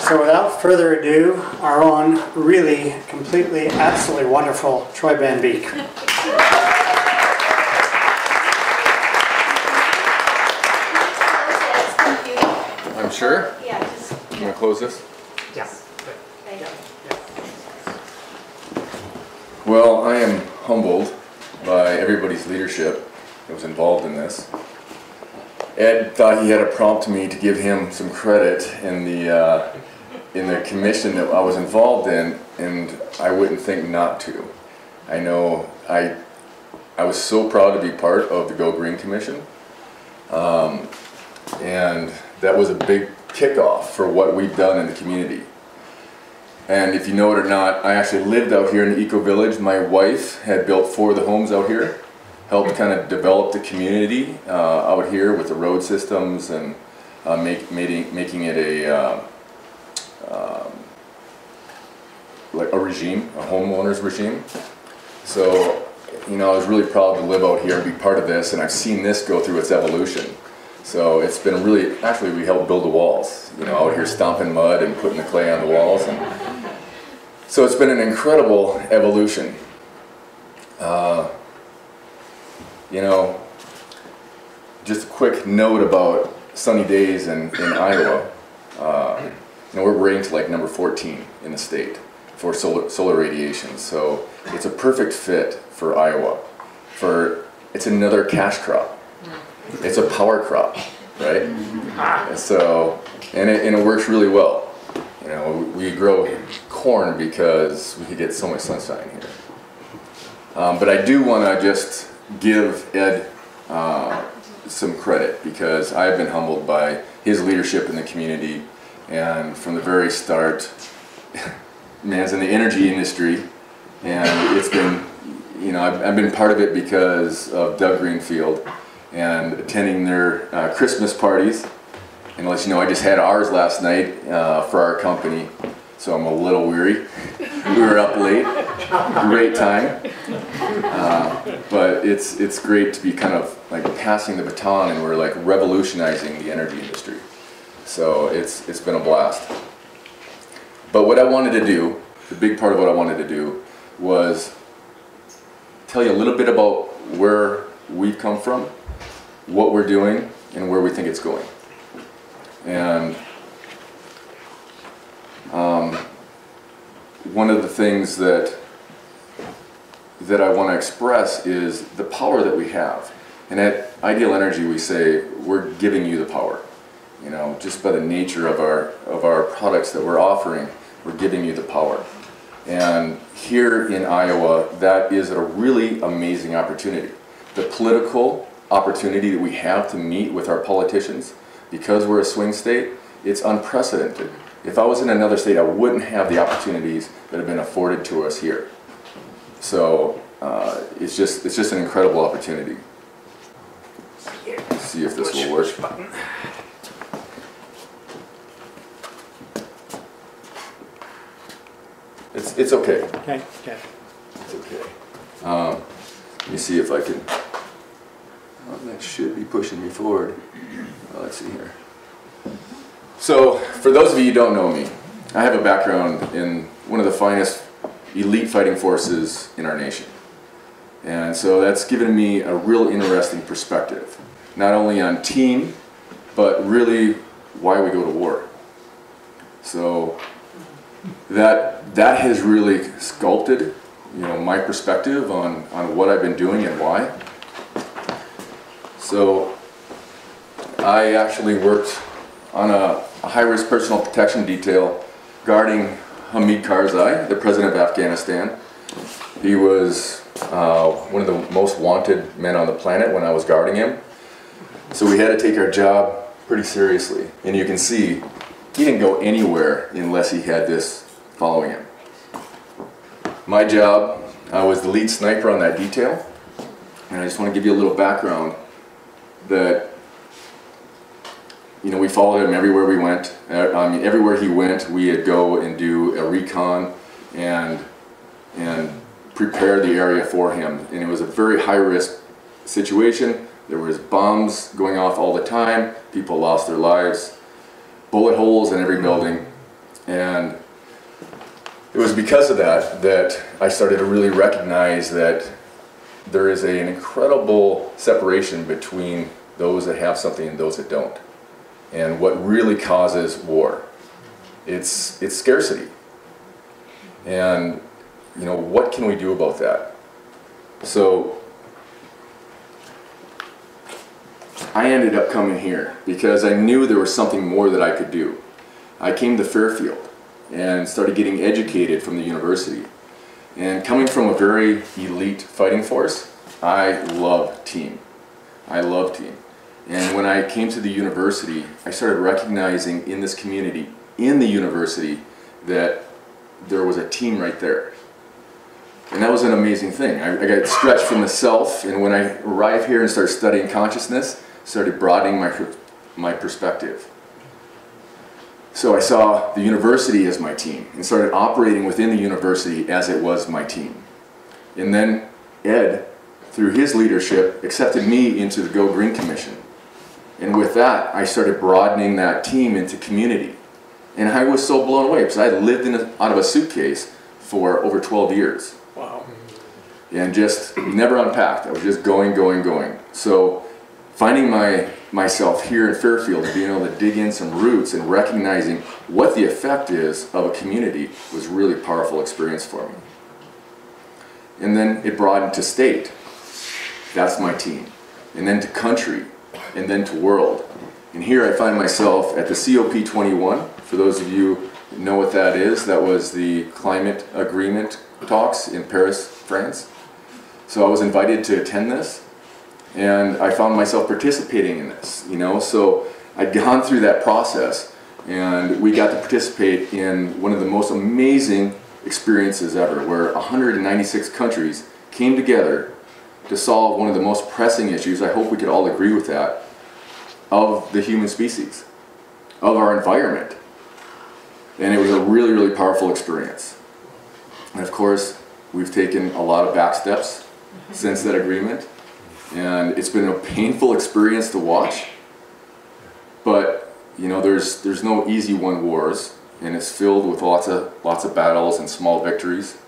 So without further ado, our own really, completely, absolutely wonderful Troy Van Beek. I'm sure. Yeah, just. You want to close this? Yeah. Thank you. Well, I am humbled by everybody's leadership that was involved in this. Ed thought he had to prompt me to give him some credit in the commission that I was involved in, and I wouldn't think not to. I know I was so proud to be part of the Go Green Commission, and that was a big kickoff for what we've done in the community. And if you know it or not, I actually lived out here in the Eco Village. My wife had built 4 of the homes out here, helped kind of develop the community out here with the road systems and making it like a regime, a homeowner's regime. So, you know, I was really proud to live out here and be part of this, and I've seen this go through its evolution. So it's been really, actually we helped build the walls, you know, out here stomping mud and putting the clay on the walls. And so it's been an incredible evolution. You know, just a quick note about sunny days in Iowa. You know, we're ranked like number 14 in the state for solar radiation. So it's a perfect fit for Iowa. It's another cash crop. It's a power crop, right? So, and it works really well. You know, we grow corn because we could get so much sunshine here. But I do want to just give Ed some credit, because I've been humbled by his leadership in the community, and from the very start, man's in the energy industry, and it's been, you know, I've been part of it because of Doug Greenfield and attending their Christmas parties. And let you know, I just had ours last night for our company, so I'm a little weary. We were up late, great time. But it's great to be kind of like passing the baton, and we're like revolutionizing the energy industry. So it's been a blast. But what I wanted to do, the big part of what I wanted to do, was tell you a little bit about where we've come from, what we're doing, and where we think it's going. And one of the things that I want to express is the power that we have. And at Ideal Energy, we say we're giving you the power. You know, just by the nature of our products that we're offering, we're giving you the power. And here in Iowa, that is a really amazing opportunity. The political opportunity that we have to meet with our politicians, because we're a swing state, it's unprecedented. If I was in another state, I wouldn't have the opportunities that have been afforded to us here. So it's just an incredible opportunity. Let's see if this will work. It's okay. Okay. It's okay. Let me see if I can. Oh, that should be pushing me forward. Oh, let's see here. So, for those of you who don't know me, I have a background in one of the finest elite fighting forces in our nation. And so that's given me a real interesting perspective, not only on team, but really why we go to war. So that has really sculpted, you know, my perspective on what I've been doing and why. So I actually worked on a high-risk personal protection detail guarding Hamid Karzai, the president of Afghanistan. He was one of the most wanted men on the planet when I was guarding him. So we had to take our job pretty seriously. And you can see, he didn't go anywhere unless he had this following him. My job, I was the lead sniper on that detail. And I just want to give you a little background that, you know, we followed him everywhere we went. I mean, everywhere he went, we'd go and do a recon and prepare the area for him. And it was a very high-risk situation. There was bombs going off all the time. People lost their lives. Bullet holes in every building. And it was because of that that I started to really recognize that there is an incredible separation between those that have something and those that don't. And what really causes war, it's scarcity. And you know, what can we do about that? So I ended up coming here because I knew there was something more that I could do. I came to Fairfield and started getting educated from the university. And coming from a very elite fighting force, I love team. I love team. And when I came to the university, I started recognizing in this community, in the university, that there was a team right there. And that was an amazing thing. I got stretched from the self, and when I arrived here and started studying consciousness, started broadening my perspective. So I saw the university as my team and started operating within the university as it was my team. And then Ed, through his leadership, accepted me into the Go Green Commission. And with that, I started broadening that team into community. And I was so blown away because I had lived out of a suitcase for over 12 years. Wow. And just never unpacked. I was just going. So finding myself here in Fairfield, being able to dig in some roots and recognizing what the effect is of a community was a really powerful experience for me. And then it broadened to state. That's my team. And then to country. And then to world. And here I find myself at the COP21. For those of you who know what that is, that was the climate agreement talks in Paris, France. So I was invited to attend this. And I found myself participating in this, you know, so I'd gone through that process and we got to participate in one of the most amazing experiences ever, where 196 countries came together to solve one of the most pressing issues, I hope we could all agree with that, of the human species, of our environment. And it was a really, really powerful experience. And of course, we've taken a lot of back steps since that agreement. And it's been a painful experience to watch, but you know, there's no easy won wars, and it's filled with lots of battles and small victories,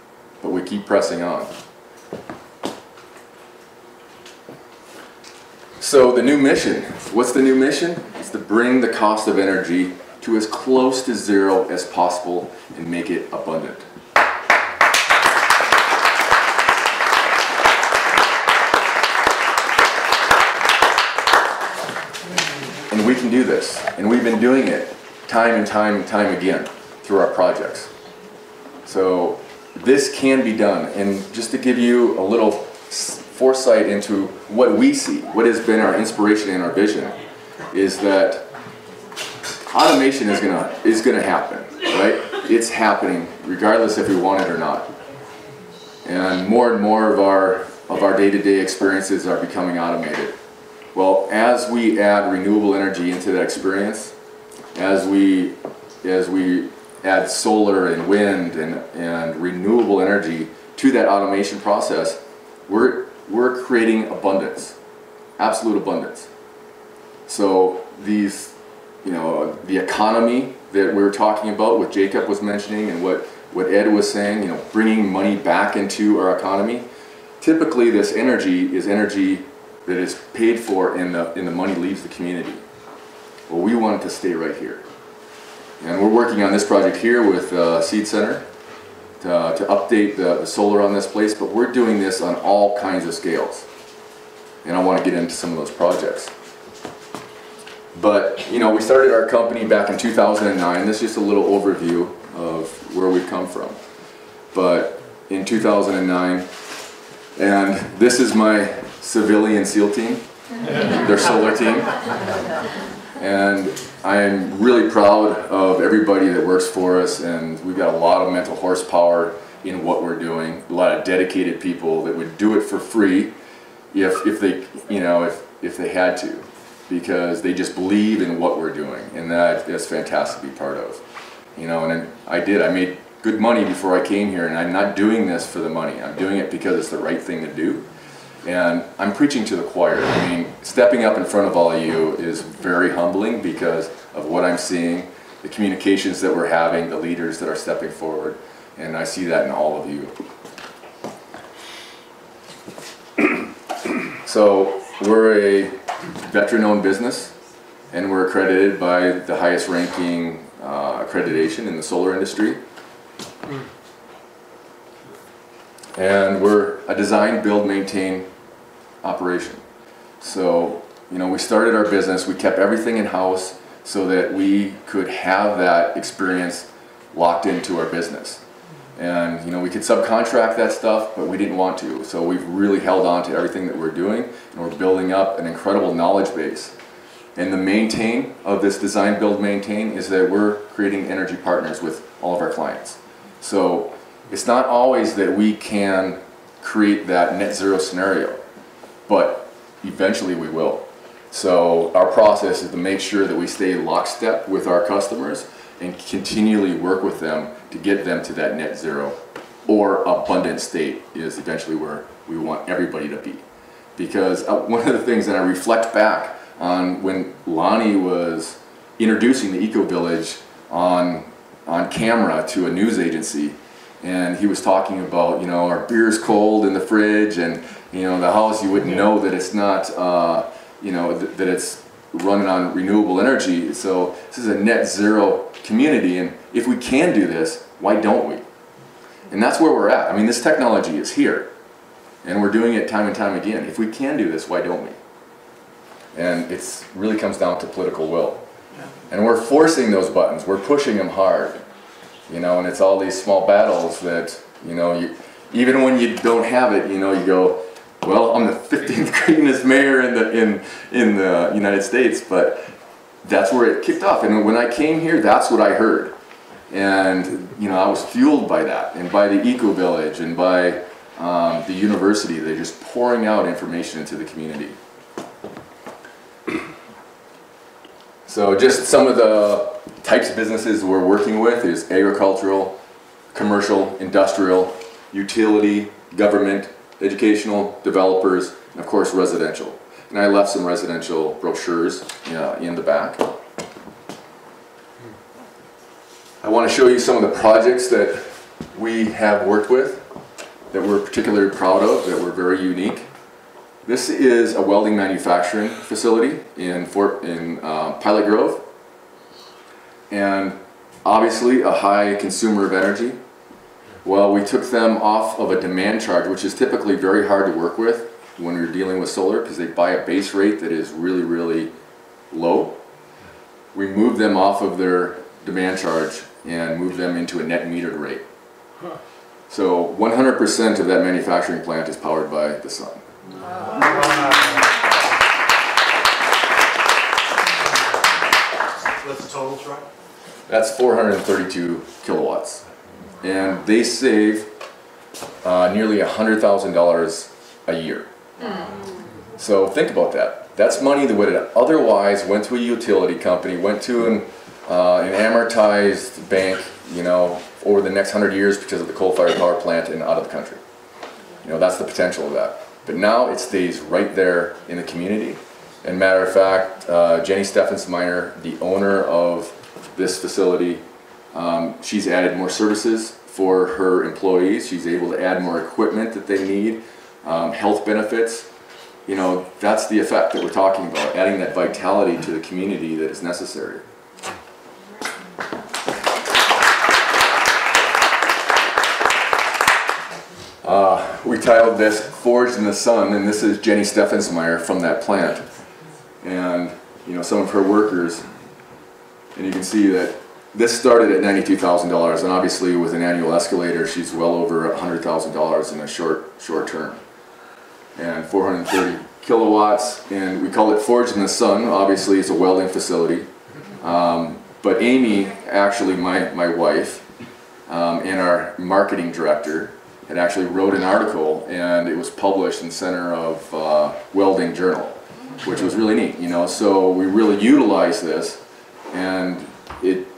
but we keep pressing on. So the new mission, what's the new mission? It's to bring the cost of energy to as close to zero as possible and make it abundant. And we can do this, and we've been doing it time and time again through our projects. So this can be done, and just to give you a little foresight into what we see, what has been our inspiration and our vision, is that automation is gonna happen, right? It's happening regardless if we want it or not. And more of our day-to-day experiences are becoming automated. Well, as we add renewable energy into that experience, as we add solar and wind and renewable energy to that automation process, we're creating abundance, absolute abundance. So these, you know, the economy that we were talking about, what Jacob was mentioning and what Ed was saying, you know, bringing money back into our economy. Typically, this energy is energy that is paid for and the money leaves the community. Well, we want it to stay right here. And we're working on this project here with Seed Center to update the solar on this place, but we're doing this on all kinds of scales. And I want to get into some of those projects. But, you know, we started our company back in 2009. This is just a little overview of where we've come from. But in 2009, and this is my civilian SEAL team, their solar team. And I'm really proud of everybody that works for us, and we've got a lot of mental horsepower in what we're doing, a lot of dedicated people that would do it for free if they, you know, if they had to, because they just believe in what we're doing, and that's fantastic to be part of. You know, and I made good money before I came here, and I'm not doing this for the money. I'm doing it because it's the right thing to do. And I'm preaching to the choir. I mean, stepping up in front of all of you is very humbling because of what I'm seeing the communications that we're having, the leaders that are stepping forward, and I see that in all of you. So we're a veteran-owned business, and we're accredited by the highest ranking accreditation in the solar industry. And we're a design, build, maintain operation. So, you know, we started our business, we kept everything in-house so that we could have that experience locked into our business. And, you know, we could subcontract that stuff, but we didn't want to. So we've really held on to everything that we're doing, and we're building up an incredible knowledge base. And the maintain of this design, build, maintain is that we're creating energy partners with all of our clients. So it's not always that we can create that net zero scenario, but eventually we will. So our process is to make sure that we stay lockstep with our customers and continually work with them to get them to that net zero or abundant state is eventually where we want everybody to be. Because one of the things that I reflect back on when Lonnie was introducing the Eco Village on camera to a news agency, and he was talking about, you know, our beer's cold in the fridge, and, you know, the house, you wouldn't know that it's not, you know, that it's running on renewable energy. So this is a net zero community, and if we can do this, why don't we? And that's where we're at. I mean, this technology is here, and we're doing it time and time again. If we can do this, why don't we? And it really comes down to political will. And we're forcing those buttons, we're pushing them hard. You know, and it's all these small battles that, you know, even when you don't have it, you know, you go, well, I'm the 15th greenest mayor in the United States, but that's where it kicked off. And when I came here, that's what I heard. And, you know, I was fueled by that, and by the Eco Village, and by the university. They're just pouring out information into the community. So just some of the types of businesses we're working with is agricultural, commercial, industrial, utility, government, educational, developers, and of course residential. And I left some residential brochures in the back. I want to show you some of the projects that we have worked with that we're particularly proud of, that were very unique. This is a welding manufacturing facility in Pilot Grove, and obviously a high consumer of energy. Well, we took them off of a demand charge, which is typically very hard to work with when you're dealing with solar, because they buy a base rate that is really, really low. We moved them off of their demand charge and moved them into a net metered rate. So 100% of that manufacturing plant is powered by the sun. What's the total, Troy? That's 432 kilowatts. And they save nearly $100,000 a year. So think about that. That's money that would have otherwise went to a utility company, went to an amortized bank, you know, over the next 100 years because of the coal-fired power plant and out of the country. You know, that's the potential of that. But now it stays right there in the community. And matter of fact, Jenny Steffensmeyer, the owner of this facility, she's added more services for her employees. She's able to add more equipment that they need, health benefits. You know, that's the effect that we're talking about, adding that vitality to the community that is necessary. We titled this Forged in the Sun, and this is Jenny Steffensmeyer from that plant. And, you know, some of her workers, and you can see that this started at $92,000, and obviously with an annual escalator, she's well over $100,000 in a short term. And 430 kilowatts, and we call it Forged in the Sun. Obviously it's a welding facility. But Amy, actually my wife, and our marketing director, had actually wrote an article, and it was published in Center of Welding Journal, which was really neat, you know. So we really utilize this, and it,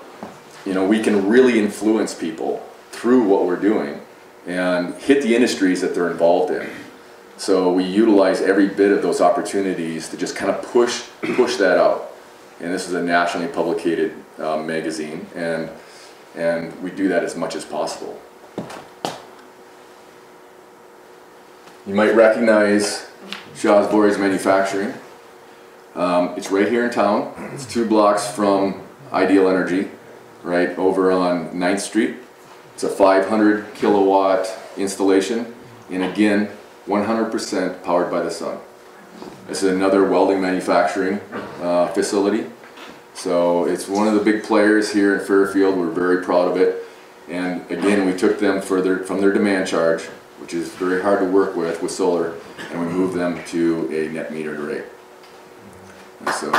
you know, we can really influence people through what we're doing and hit the industries that they're involved in. So we utilize every bit of those opportunities to just kind of push that out. and this is a nationally publicated magazine, and we do that as much as possible. You might recognize Shaw's Vorys Manufacturing. It's right here in town. It's 2 blocks from Ideal Energy, right over on 9th Street. It's a 500 kilowatt installation, and again, 100% powered by the sun. This is another welding manufacturing facility. So it's one of the big players here in Fairfield. We're very proud of it. And again, we took them from their demand charge, which is very hard to work with solar, and we moved them to a net metered rate. And so,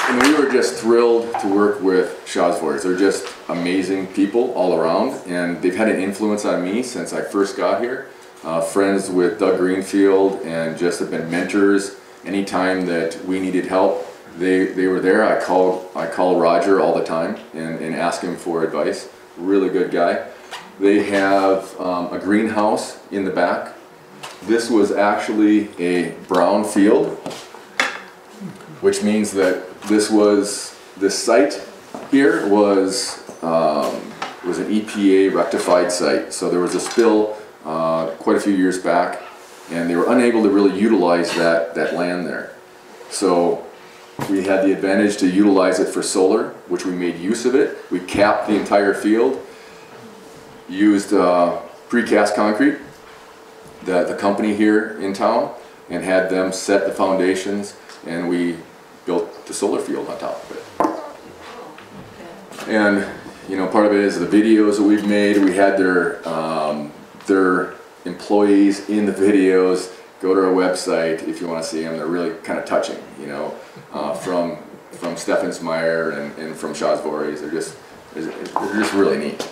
and we were just thrilled to work with Shaw's Vorys. They're just amazing people all around, and they've had an influence on me since I first got here. Friends with Doug Greenfield, and just have been mentors. Anytime that we needed help, they were there. I call Roger all the time and ask him for advice. Really good guy. They have a greenhouse in the back. This was actually a brown field, which means that this site here was an EPA rectified site. So there was a spill quite a few years back, and they were unable to really utilize that land there. So we had the advantage to utilize it for solar, which we made use of it. We capped the entire field, used precast concrete, the company here in town, and had them set the foundations, and we built the solar field on top of it. And you know, part of it is the videos that we've made. We had their employees in the videos. Go to our website if you want to see them. They're really kind of touching, you know, from Steffensmeyer and from Shaw's Vorys. They're just really neat.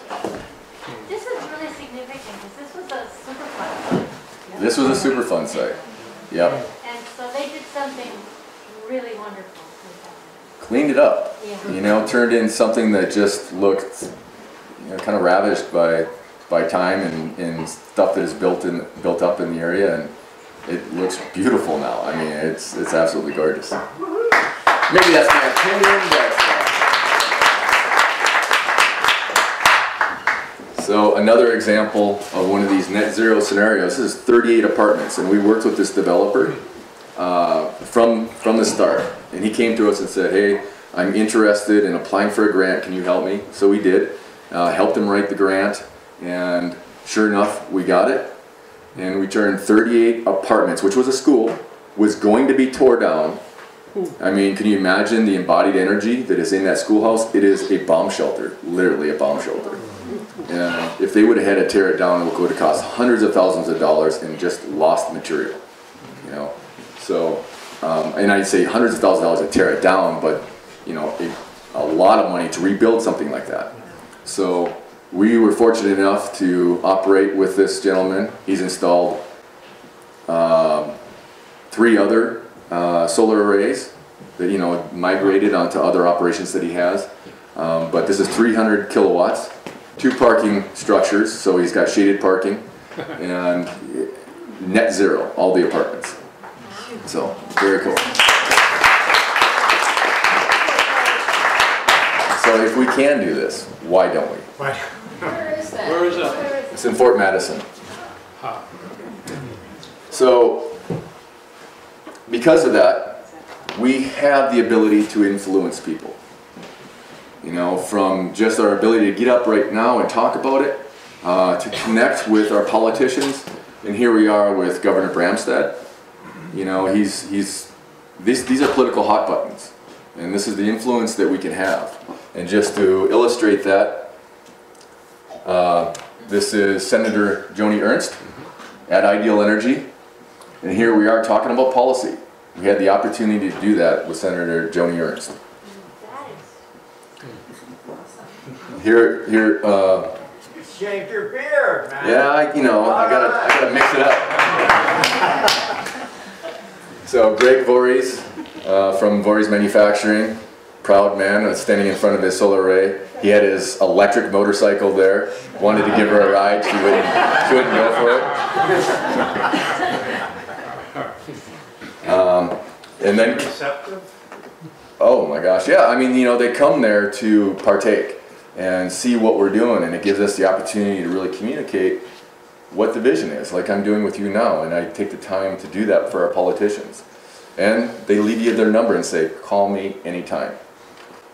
This is really significant because this was a Superfund site. This was a Superfund site. Yep. And so they did something really wonderful with that. Cleaned it up. Yeah. You know, turned in something that just looked, you know, kind of ravished by time and stuff that is built up in the area, and it looks beautiful now. I mean, it's absolutely gorgeous. Maybe that's my opinion, but so another example of one of these net zero scenarios. This is 38 apartments, and we worked with this developer from the start. And he came to us and said, "Hey, I'm interested in applying for a grant. Can you help me?" So we did. Helped him write the grant, and sure enough, we got it. And we turned 38 apartments, which was a school, was going to be tore down. I mean, can you imagine the embodied energy that is in that schoolhouse? It is a bomb shelter, literally a bomb shelter. And if they would have had to tear it down, it would have cost hundreds of thousands of dollars and just lost material, you know. So, and I'd say hundreds of thousands of dollars to tear it down, but you know, a lot of money to rebuild something like that. So we were fortunate enough to operate with this gentleman. He's installed 3 other solar arrays that, you know, migrated onto other operations that he has. But this is 300 kilowatts, 2 parking structures, so he's got shaded parking, and net zero, all the apartments. So, very cool. So if we can do this, why don't we? Where is that? Where is that? It's in Fort Madison. So, because of that, we have the ability to influence people. You know, from just our ability to get up right now and talk about it, to connect with our politicians, and here we are with Governor Bramstad. You know, these are political hot buttons, and this is the influence that we can have. And just to illustrate that, this is Senator Joni Ernst at Ideal Energy, and here we are talking about policy. We had the opportunity to do that with Senator Joni Ernst. That is Here. Shaved your beard, man. Yeah, I gotta mix it up. So Greg Vorys from Vorys Manufacturing, proud man, standing in front of his solar array. He had his electric motorcycle there. Wanted to give her a ride. She wouldn't go for it. And then, Receptive? oh my gosh, yeah, I mean, you know, they come there to partake and see what we're doing, and it gives us the opportunity to really communicate what the vision is, like I'm doing with you now, and I take the time to do that for our politicians. And they leave you their number and say, call me anytime.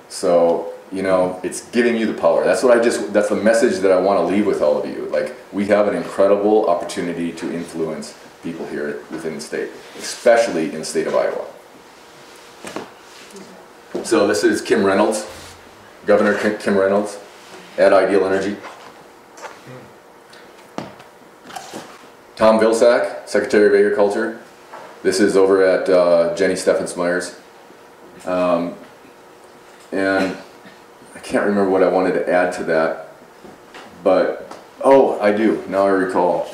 So, you know, it's giving you the power. That's the message that I want to leave with all of you. Like, we have an incredible opportunity to influence people here within the state, especially in the state of Iowa. So this is Kim Reynolds, Governor Kim Reynolds at Ideal Energy. Tom Vilsack, Secretary of Agriculture. This is over at Jenny Steffens-Myers. And I can't remember what I wanted to add to that, but, oh, I do, now I recall.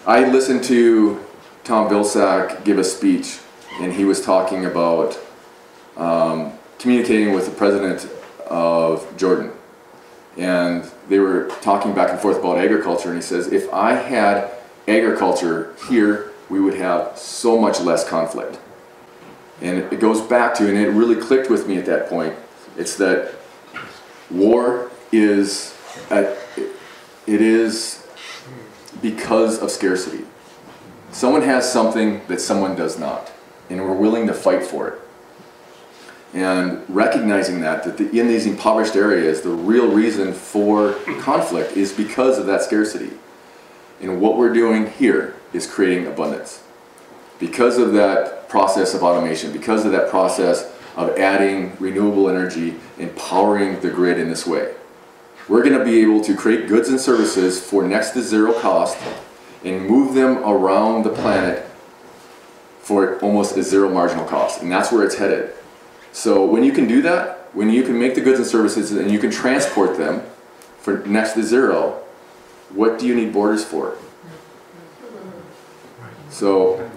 I listened to Tom Vilsack give a speech, and he was talking about communicating with the president of Jordan. And they were talking back and forth about agriculture, and he says, if I had agriculture here, we would have so much less conflict. And it goes back to, and it really clicked with me at that point, it's that war is, it is because of scarcity. Someone has something that someone does not, and we're willing to fight for it. And recognizing that in these impoverished areas, the real reason for conflict is because of that scarcity. And what we're doing here is creating abundance. Because of that process of automation, because of that process of adding renewable energy, empowering the grid in this way, we're going to be able to create goods and services for next to zero cost and move them around the planet for almost a zero marginal cost. And that's where it's headed. So when you can do that, when you can make the goods and services and you can transport them for next to zero, what do you need borders for? So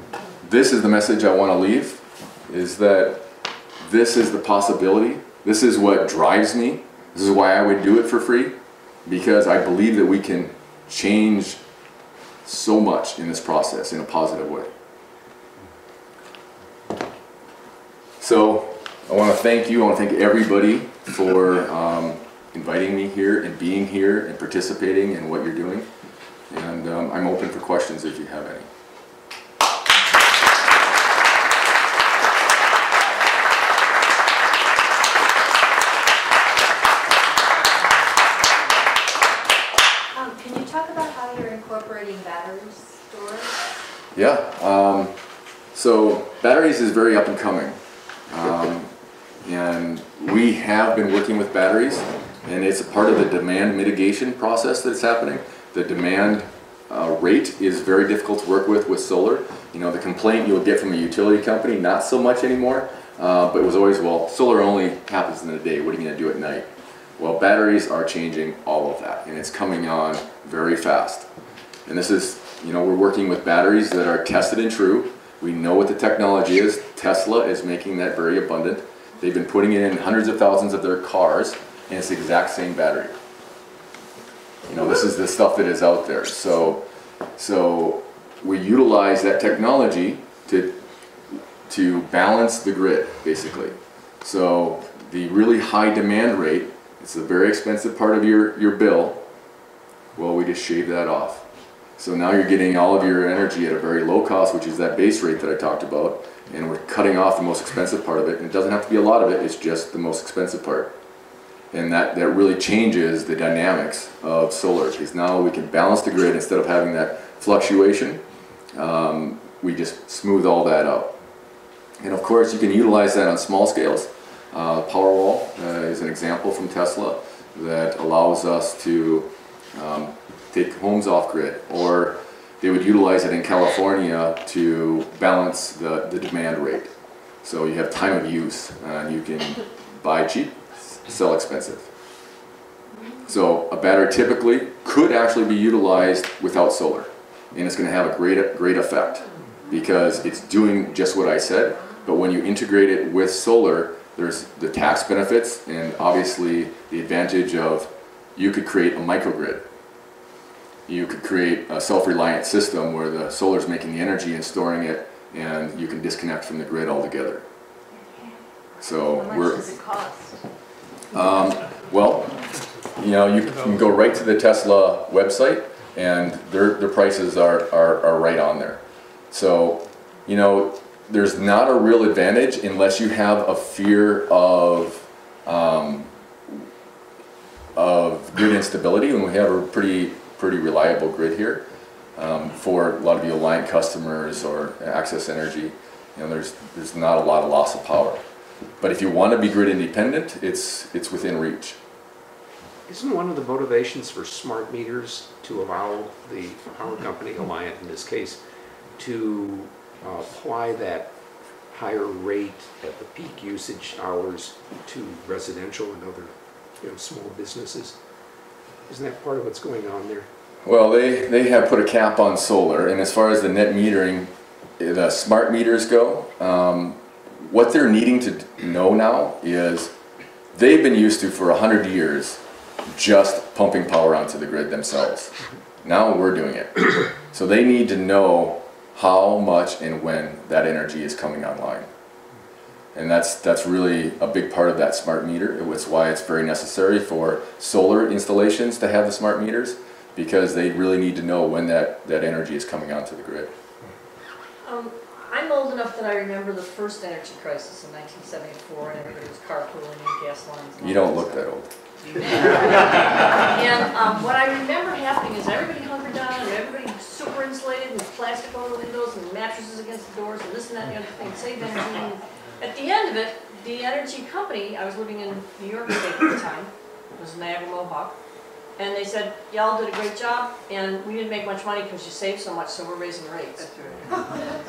this is the message I want to leave, is that this is the possibility. This is what drives me. This is why I would do it for free, because I believe that we can change so much in this process in a positive way. So I want to thank you. I want to thank everybody for inviting me here and being here and participating in what you're doing. And I'm open for questions if you have any. Can you talk about how you're incorporating battery storage? Yeah. So batteries is very up and coming. And we have been working with batteries, and it's a part of the demand mitigation process that's happening. The demand rate is very difficult to work with solar. You know, the complaint you'll get from a utility company, not so much anymore, but it was always, well, solar only happens in the day, what are you going to do at night? Well, batteries are changing all of that, and it's coming on very fast. And this is, you know, we're working with batteries that are tested and true. We know what the technology is. Tesla is making that very abundant. They've been putting it in hundreds of thousands of their cars, and it's the exact same battery. You know, this is the stuff that is out there. So we utilize that technology to balance the grid, basically. So the really high demand rate, it's a very expensive part of your bill. Well, we just shave that off. So now you're getting all of your energy at a very low cost, which is that base rate that I talked about, and we're cutting off the most expensive part of it. And it doesn't have to be a lot of it, it's just the most expensive part. And that really changes the dynamics of solar, because now we can balance the grid instead of having that fluctuation. We just smooth all that out. And of course, you can utilize that on small scales. Powerwall is an example from Tesla that allows us to take homes off grid, or they would utilize it in California to balance the demand rate. So you have time of use, and you can buy cheap, sell expensive. So a battery typically could actually be utilized without solar, and it's going to have a great effect, because it's doing just what I said. But when you integrate it with solar, there's the tax benefits, and obviously the advantage of, you could create a microgrid. You could create a self-reliant system where the solar is making the energy and storing it and you can disconnect from the grid altogether. So How much does it cost? Well, you know, you can go right to the Tesla website, and their prices are right on there. So, you know, there's not a real advantage unless you have a fear of grid instability, and we have a pretty reliable grid here. For a lot of the Alliant customers or Access Energy, you know, there's not a lot of loss of power. But if you want to be grid independent, it's within reach. Isn't one of the motivations for smart meters to allow the power company, Alliant in this case, to apply that higher rate at the peak usage hours to residential and other, you know, small businesses? Isn't that part of what's going on there? Well, they have put a cap on solar, and as far as the net metering, the smart meters go, what they're needing to know now is they've been used to for 100 years just pumping power onto the grid themselves. Now we're doing it. So they need to know how much and when that energy is coming online. And that's really a big part of that smart meter. It's why it's very necessary for solar installations to have the smart meters, because they really need to know when that energy is coming onto the grid. I'm old enough that I remember the first energy crisis in 1974, and everybody was carpooling and gas lines. And You don't look that old. And what I remember happening is everybody hunkered down, and everybody was super insulated, and plastic over the windows, and mattresses against the doors, and this and that and the other thing, save energy. And at the end of it, the energy company, I was living in New York State at the time, it was Niagara Mohawk, and they said, y'all did a great job, and we didn't make much money because you saved so much, so we're raising rates.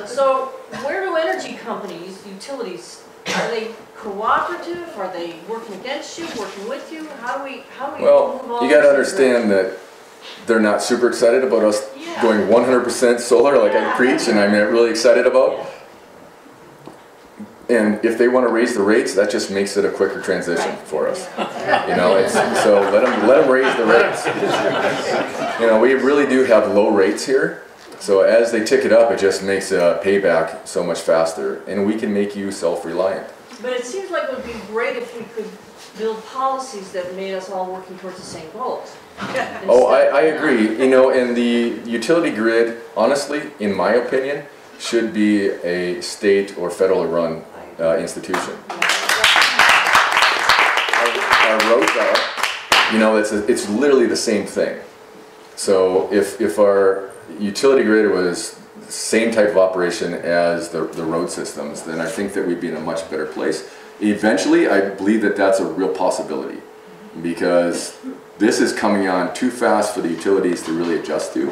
So where do energy companies, utilities, are they cooperative? Are they working against you, working with you? How do we Well, move all you got to this understand that they're not super excited about us Yeah. going 100% solar like I preach, and I'm really excited about. Yeah. And if they want to raise the rates, that just makes it a quicker transition for us. You know, so let them raise the rates. You know, we really do have low rates here. So as they tick it up, it just makes payback so much faster, and we can make you self-reliant. But it seems like it would be great if we could build policies that made us all working towards the same goals. Oh, I agree. You know, and the utility grid, honestly, in my opinion, should be a state or federally run institution. Our roads are, you know, it's literally the same thing. So if our utility grid was the same type of operation as the road systems, then I think that we'd be in a much better place. Eventually, I believe that that's a real possibility, because this is coming on too fast for the utilities to really adjust to.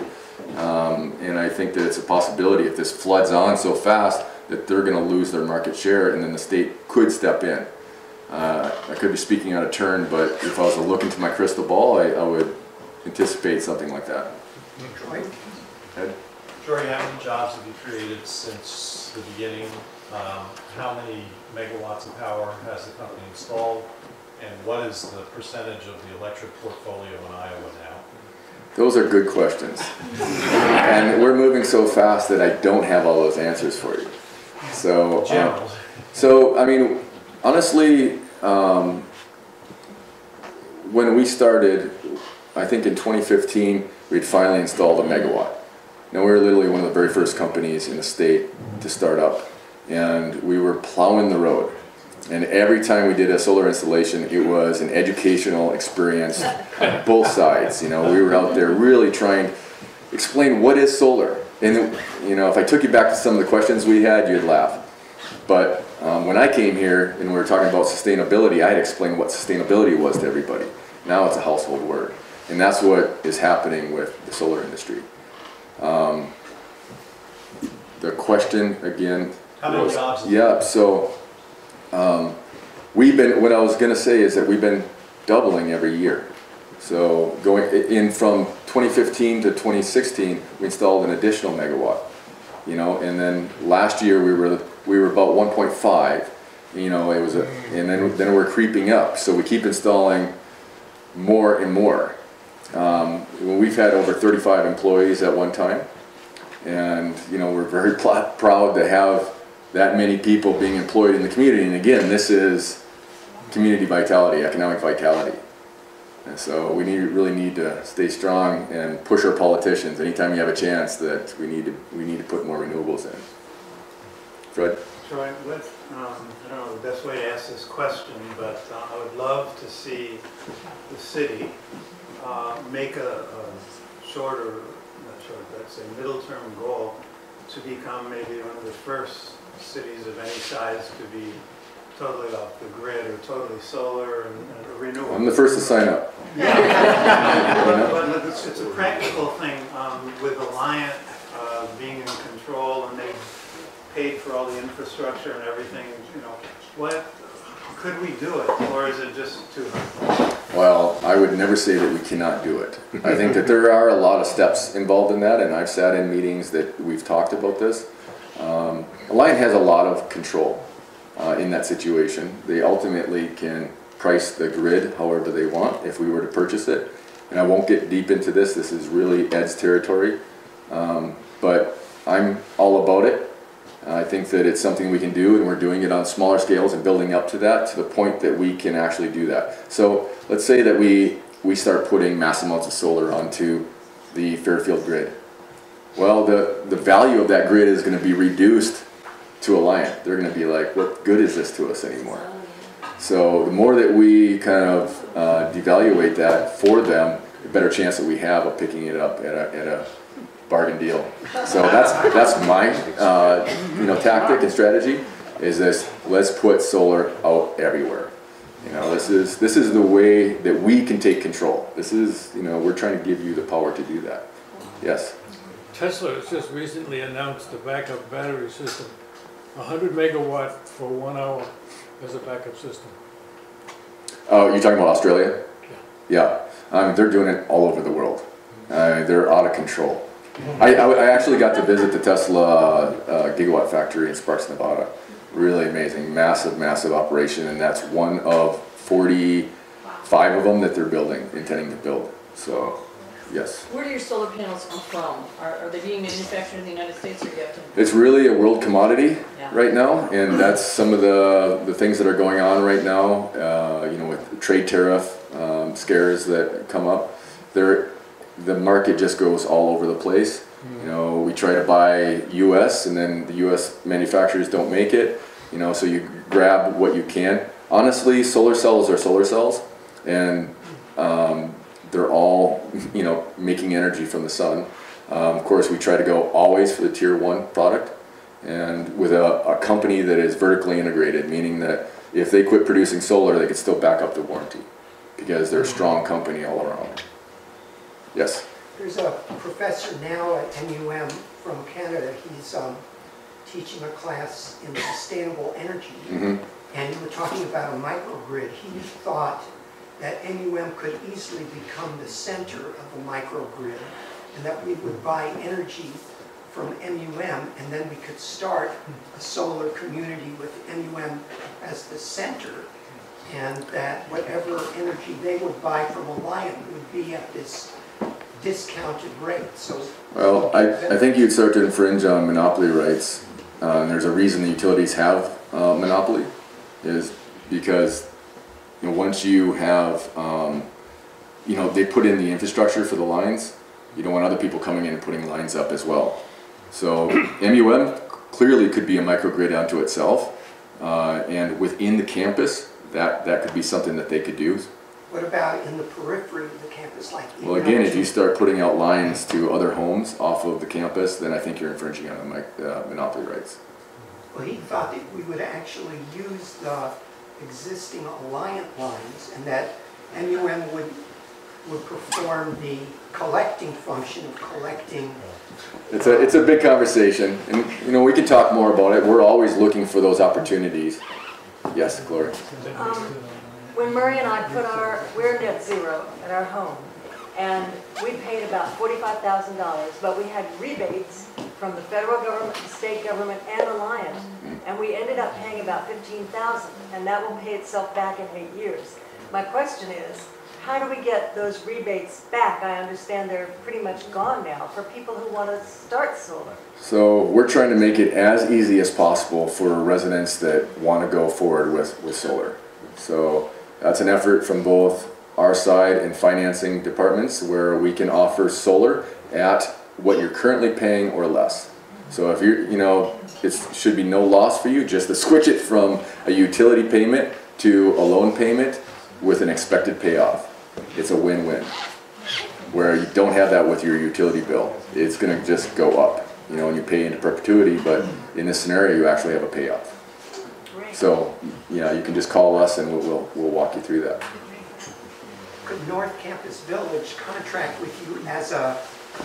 And I think that it's a possibility if this floods on so fast that they're going to lose their market share, and then the state could step in. I could be speaking out of turn, but if I was to look into my crystal ball, I would anticipate something like that. Ed? Troy, how many jobs have you created since the beginning? How many megawatts of power has the company installed? And what is the percentage of the electric portfolio in Iowa now? Those are good questions. And we're moving so fast that I don't have all those answers for you. So, I mean, honestly, when we started, I think in 2015, we'd finally installed a megawatt. Now, we were literally one of the very first companies in the state to start up, and we were plowing the road. And every time we did a solar installation, it was an educational experience on both sides. You know, we were out there really trying to explain what is solar. And, you know, if I took you back to some of the questions we had, you'd laugh. But when I came here and we were talking about sustainability, I had explained what sustainability was to everybody. Now it's a household word. And that's what is happening with the solar industry. The question again How many was, jobs? yeah, so what I was going to say is that we've been doubling every year. So going in from 2015 to 2016, we installed an additional megawatt, you know, and then last year we were about 1.5, you know, it was and then we're creeping up. So we keep installing more and more. We've had over 35 employees at one time, And, you know, we're very proud to have that many people being employed in the community. And again, this is community vitality, economic vitality. And so we really need to stay strong and push our politicians anytime you have a chance that we need to put more renewables in. Fred? Troy, I don't know the best way to ask this question, but I would love to see the city make a shorter, not short, but say middle-term goal to become maybe one of the first cities of any size to be totally off the grid or totally solar and renewable. I'm the first to sign up. But it's a practical thing with Alliant being in control, and they paid for all the infrastructure and everything. You know, what could we do it, or is it just too hard? Well, I would never say that we cannot do it. I think that there are a lot of steps involved in that, and I've sat in meetings that we've talked about this. Alliant has a lot of control in that situation. They ultimately can price the grid however they want if we were to purchase it. And I won't get deep into this. This is really Ed's territory. But I'm all about it. I think that it's something we can do, and we're doing it on smaller scales and building up to that, to the point that we can actually do that. So let's say that we start putting mass amounts of solar onto the Fairfield grid. Well, the value of that grid is going to be reduced to Alliant. They're going to be like, what good is this to us anymore? So the more that we kind of devaluate that for them, the better chance that we have of picking it up at a bargain deal. So that's my tactic and strategy, is this: let's put solar out everywhere. You know, this is the way that we can take control. This is, you know, we're trying to give you the power to do that. Yes. Tesla has just recently announced a backup battery system, 100 megawatt for 1 hour as a backup system. Oh, you're talking about Australia? Yeah. They're doing it all over the world. They're out of control. I actually got to visit the Tesla gigawatt factory in Sparks, Nevada. Really amazing, massive, massive operation, and that's one of 45 of them that they're intending to build. So, yes. Where do your solar panels come from? Are they being manufactured in the United States, or do you have to? It's really a world commodity right now, and that's some of the things that are going on right now. You know, with trade tariff scares that come up, the market just goes all over the place. You know, we try to buy U.S. and then the U.S. manufacturers don't make it. You know, so you grab what you can. Honestly, solar cells are solar cells, and they're all, you know, making energy from the sun. Of course, we try to go always for the tier 1 product, and with a company that is vertically integrated, meaning that if they quit producing solar, they could still back up the warranty because they're a strong company all around. Yes? There's a professor now at NUM from Canada. He's teaching a class in sustainable energy. And you were talking about a microgrid. He thought that NUM could easily become the center of the microgrid, and that we would buy energy from NUM, and then we could start a solar community with NUM as the center, and that whatever energy they would buy from Alliant would be at this discounted rate. So, well, I think you'd start to infringe on monopoly rights. There's a reason the utilities have monopoly, is because, you know, once you have, you know, they put in the infrastructure for the lines, you don't want other people coming in and putting lines up as well. So MUM clearly could be a microgrid unto itself, and within the campus, that could be something that they could do. what about in the periphery of the campus, like? Well, again, if you start putting out lines to other homes off of the campus, then I think you're infringing on the monopoly rights. Well, he thought that we would actually use the existing Alliant lines, and that NUM would perform the collecting function of collecting. It's a big conversation, and you know, we can talk more about it. We're always looking for those opportunities. Yes, Gloria. When Murray and I we're net zero at our home, and we paid about $45,000, but we had rebates from the federal government, the state government, and Alliant, and we ended up paying about $15,000, and that will pay itself back in 8 years. My question is, how do we get those rebates back? I understand they're pretty much gone now for people who want to start solar. So we're trying to make it as easy as possible for residents that want to go forward with solar. So that's an effort from both our side and financing departments where we can offer solar at what you're currently paying or less. So if you're, it should be no loss for you just to switch it from a utility payment to a loan payment with an expected payoff. It's a win-win. Where you don't have that with your utility bill. It's going to just go up, and you pay into perpetuity, but in this scenario you actually have a payoff. So, you can just call us and we'll walk you through that. Could North Campus Village contract with you as a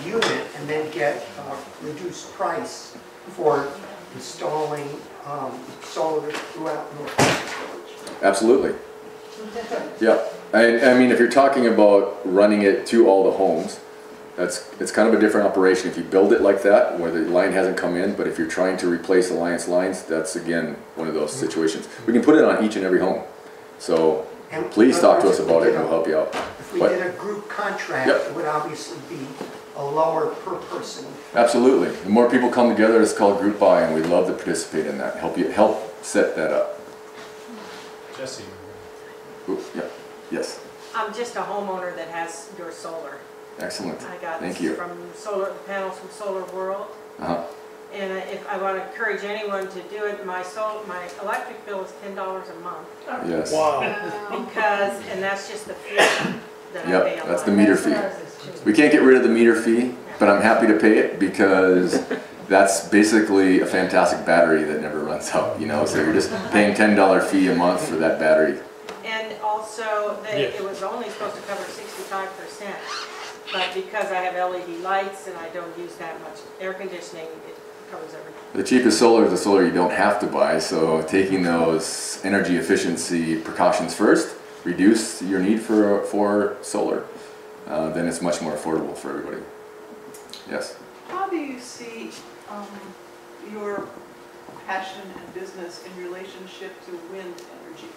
unit and then get a reduced price for installing solar throughout North Campus Village? Absolutely. Yeah. I mean, if you're talking about running it to all the homes, it's kind of a different operation. If you build it like that, where the line hasn't come in, but if you're trying to replace Alliance lines, that's again one of those situations. We can put it on each and every home. So please talk to us about it and we'll help you out. If we did a group contract, it would obviously be a lower per person. Absolutely. The more people come together, it's called group buy, and we'd love to participate in that. Help set that up. Jesse. Ooh, yeah. Yes. I'm just a homeowner that has your solar. Excellent. I got Thank this you. from solar panels from Solar World. And if I want to encourage anyone to do it, my electric bill is $10 a month. Yes. Wow. And that's just the fee that I pay. Yep, that's the meter fee. We can't get rid of the meter fee, but I'm happy to pay it because that's basically a fantastic battery that never runs out, so you're just paying $10 fee a month for that battery. And also, it was only supposed to cover 65%, but because I have LED lights and I don't use that much air conditioning, it covers everything. The cheapest solar is the solar you don't have to buy, so taking those energy efficiency precautions first, reduce your need for solar, then it's much more affordable for everybody. Yes? How do you see your passion and business in relationship to wind energy?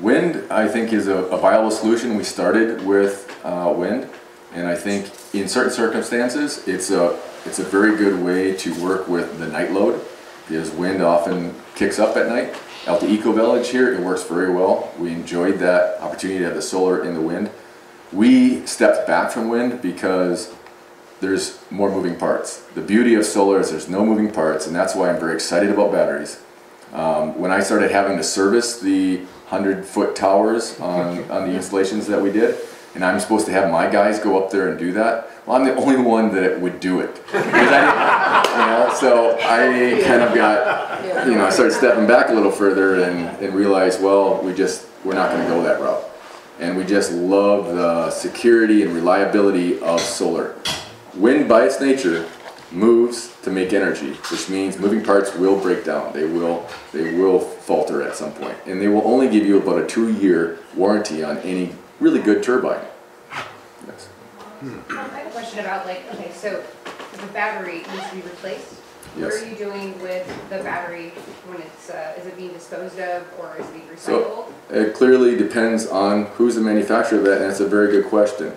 Wind, I think, is a viable solution. We started with wind, and I think in certain circumstances it's a very good way to work with the night load, because wind often kicks up at night. Out the Eco Village here, it works very well. We enjoyed that opportunity to have the solar in the wind. We stepped back from wind because there's more moving parts. The beauty of solar is there's no moving parts, and that's why I'm very excited about batteries. When I started having to service the 100-foot towers on the installations that we did, and I'm supposed to have my guys go up there and do that, well, I'm the only one that would do it. So I kind of got, I started stepping back a little further and realized, well, we're not going to go that route. And we just love the security and reliability of solar. Wind, by its nature, moves to make energy, which means moving parts will break down. They will falter at some point, and they will only give you about a 2-year warranty on any really good turbine. Yes. I have a question about so the battery needs to be replaced. Yes. What are you doing with the battery when it's is it being disposed of or is it being recycled? So it clearly depends on who's the manufacturer of that, and that's a very good question.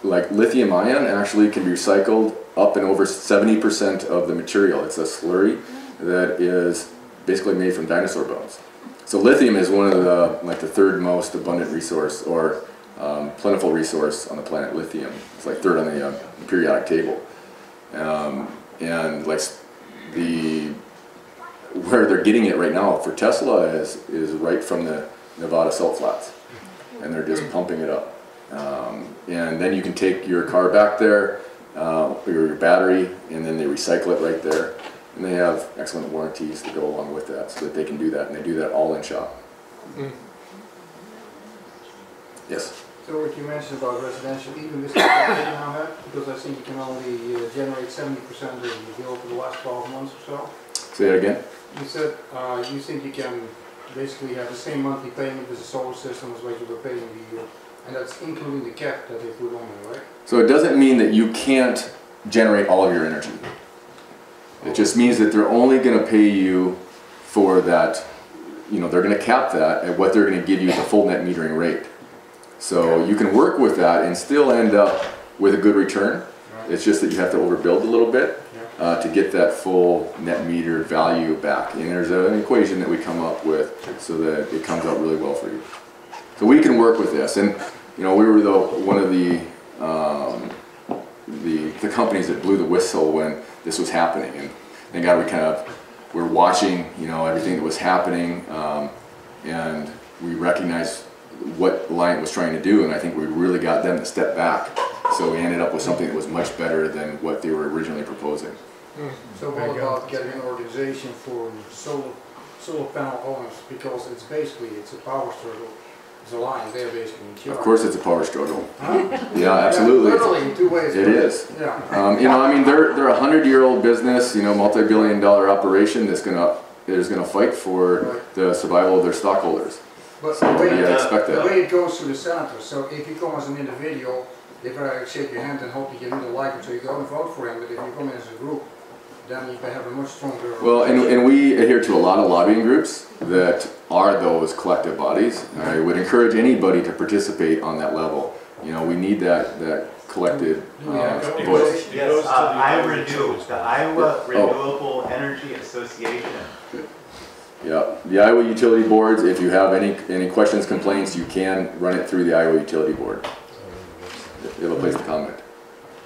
Like lithium ion actually can be recycled up and over 70% of the material. It's a slurry that is basically made from dinosaur bones. So lithium is one of the third most abundant resource or plentiful resource on the planet. Lithium, it's like third on the periodic table, and like where they're getting it right now for Tesla is right from the Nevada salt flats, and they're just pumping it up. And then you can take your car back there, or your battery, and then they recycle it right there. And they have excellent warranties to go along with that, so that they can do that, and they do that all in shop. Yes? So what you mentioned about residential, even with the now have, because I think you can only generate 70% of the bill for the last 12 months or so. Say that again? You said you think you can basically have the same monthly payment as a solar system as what you were paying the year. And that's including the cap that they put on there, right? So it doesn't mean that you can't generate all of your energy. It just means that they're only going to pay you for that you know, they're going to cap that at what they're going to give you at the full net metering rate. So you can work with that and still end up with a good return. It's just that you have to overbuild a little bit to get that full net meter value back. And there's an equation that we come up with so that it comes out really well for you. So we can work with this. And you know, we were one of the companies that blew the whistle when this was happening. And thank God we were watching, you know, everything that was happening, and we recognized what Alliant was trying to do, and I think we really got them to step back. So we ended up with something that was much better than what they were originally proposing. So what about getting an organization for solar panel owners, because it's a power struggle. It's Alliant, they're basically in charge. Of course it's a power struggle. Huh? Yeah, absolutely. Yeah, literally in two ways. It is. Yeah. You know, I mean, they're a 100-year-old business, you know, multi-billion-dollar operation that's gonna fight for the survival of their stockholders. But So the way, expect that. the way it goes through the senator, so if you come as an individual, they better shake your hand and hope you really like him so you go and vote for him, but if you come in as a group, then you have a much stronger... Well, and we adhere to a lot of lobbying groups that are those collective bodies. I would encourage anybody to participate on that level. You know, we need that collective voice. Yes, the Iowa Renewable Energy Association. Yeah, the Iowa Utility Boards, if you have any questions, complaints, you can run it through the Iowa Utility Board. You have a place to comment.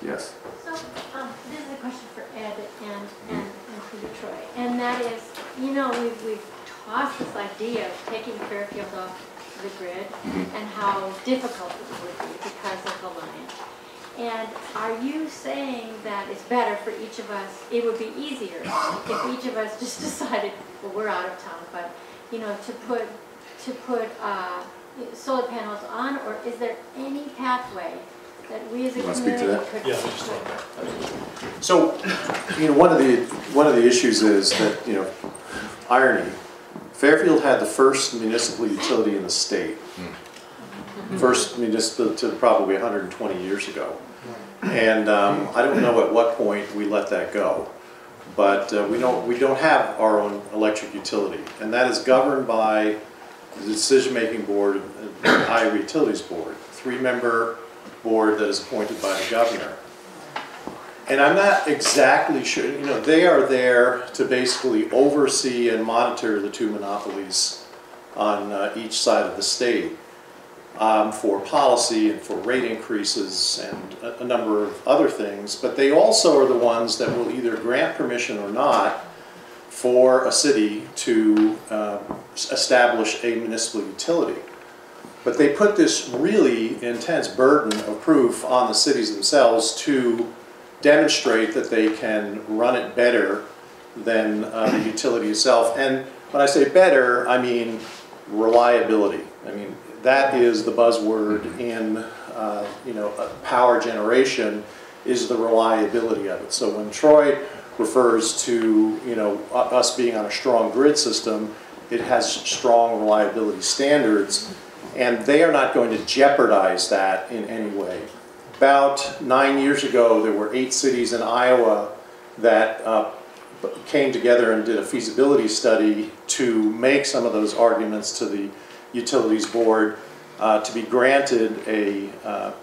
Yes. So, this is a question for Ed and for you, Troy. And that is, you know, we've tossed this idea of taking Fairfield off the grid and how difficult it would be because of Alliant. And are you saying that it's better for each of us, it would be easier if each of us just decided, well, we're out of town, but, you know, to put solar panels on, or is there any pathway that we as a community could? Yeah. So, you know, one of the issues is that, you know, irony, Fairfield had the first municipal utility in the state. First municipal to probably 120 years ago. And I don't know at what point we let that go. But we don't have our own electric utility. And that is governed by the decision-making board, the Iowa Utilities Board, 3-member board that is appointed by the governor. And I'm not exactly sure, you know, they are there to basically oversee and monitor the two monopolies on each side of the state for policy and for rate increases and a number of other things. But they also are the ones that will either grant permission or not for a city to establish a municipal utility. But they put this really intense burden of proof on the cities themselves to demonstrate that they can run it better than the utility itself. And when I say better, I mean reliability. I mean, that is the buzzword in you know, power generation, is the reliability of it. So when Troy refers to, you know, us being on a strong grid system, it has strong reliability standards, and they are not going to jeopardize that in any way. About 9 years ago, there were 8 cities in Iowa that came together and did a feasibility study to make some of those arguments to the Utilities Board to be granted a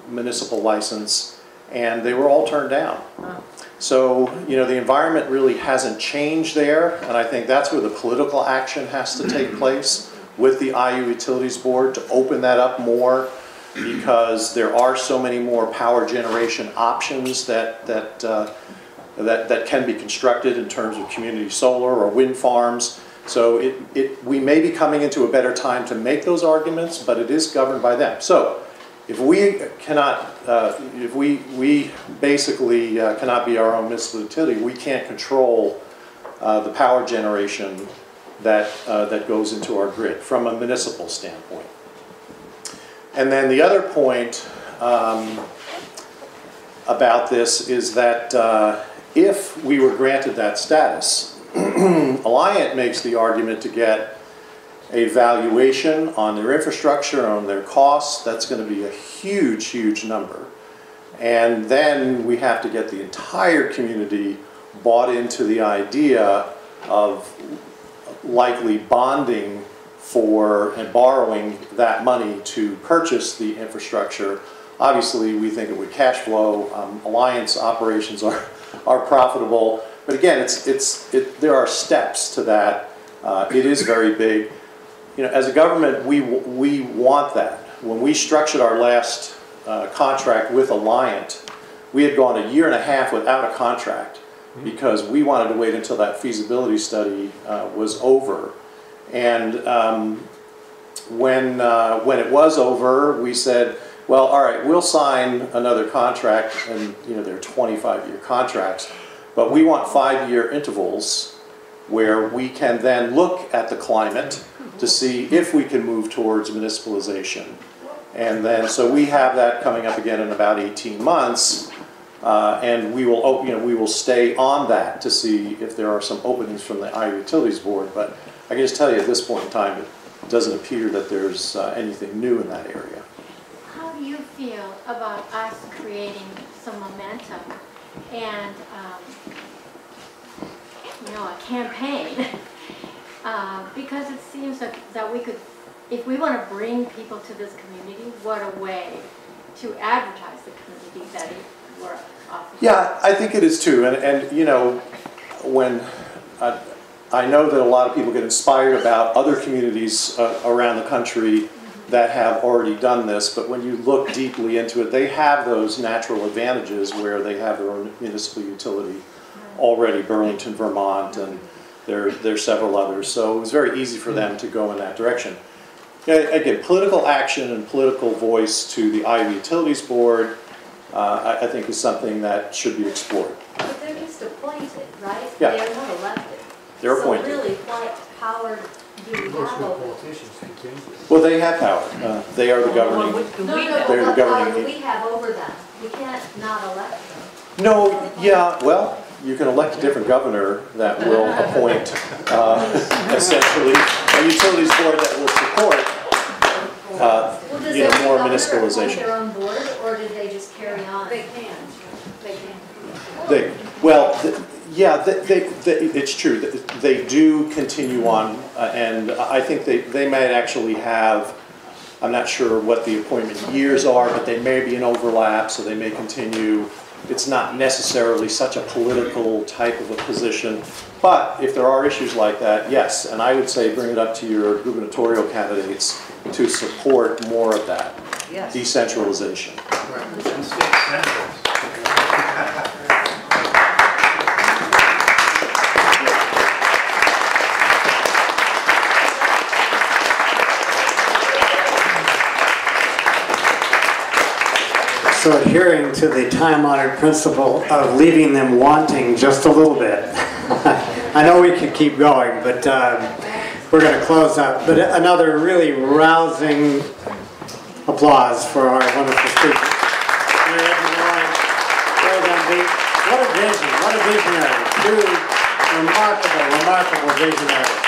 municipal license, and they were all turned down. So, you know, the environment really hasn't changed there, and I think that's where the political action has to take place with the Iowa Utilities Board to open that up more, because there are so many more power generation options that can be constructed in terms of community solar or wind farms. So we may be coming into a better time to make those arguments, but it is governed by them. So if we cannot, if we basically cannot be our own municipal utility, we can't control the power generation that goes into our grid from a municipal standpoint. And then the other point about this is that if we were granted that status, Alliant makes the argument to get a valuation on their infrastructure, on their costs. That's going to be a huge, huge number. And then we have to get the entire community bought into the idea of likely bonding for and borrowing that money to purchase the infrastructure. Obviously, we think it would cash flow. Alliance operations are profitable, but again, there are steps to that. It is very big. You know, as a government, we want that. When we structured our last contract with Alliant, we had gone a year and a half without a contract because we wanted to wait until that feasibility study was over. And when it was over, we said, well, all right, we'll sign another contract, and you know, they're 25-year contracts, but we want 5-year intervals where we can then look at the climate to see if we can move towards municipalization. And then, so we have that coming up again in about 18 months, and we will, you know, we will stay on that to see if there are some openings from the Iowa Utilities Board. But I can just tell you at this point in time, it doesn't appear that there's anything new in that area. How do you feel about us creating some momentum and, you know, a campaign? Because it seems that we could, if we want to bring people to this community, what a way to advertise the community that we're offering. Yeah, I think it is too. And you know, when I know that a lot of people get inspired about other communities around the country that have already done this, but when you look deeply into it, they have those natural advantages where they have their own municipal utility already, Burlington, Vermont, and there's several others. So it was very easy for them to go in that direction. Again, political action and political voice to the Iowa Utilities Board, I think is something that should be explored. But they're just appointed, right? Yeah. They're not elected. They're appointed. So really, what power do we have over them? Well, they have power. They are the governing. They're the What governing. power do we have over them? We can't not elect them. No, yeah, well, you can elect a different governor that will appoint essentially a utilities board that will support you know, more municipalization. Their own board, or did they just carry on? They can. It's true. They do continue on, and I think they might actually have, I'm not sure what the appointment years are, but they may be an overlap, so they may continue. It's not necessarily such a political type of a position, but if there are issues like that, yes, and I would say bring it up to your gubernatorial candidates to support more of that decentralization. And state senators. So adhering to the time-honored principle of leaving them wanting just a little bit. I know we could keep going, but we're going to close up. But another really rousing applause for our wonderful speaker. Well done, Beek. What a vision, what a visionary. Two remarkable, remarkable visionaries.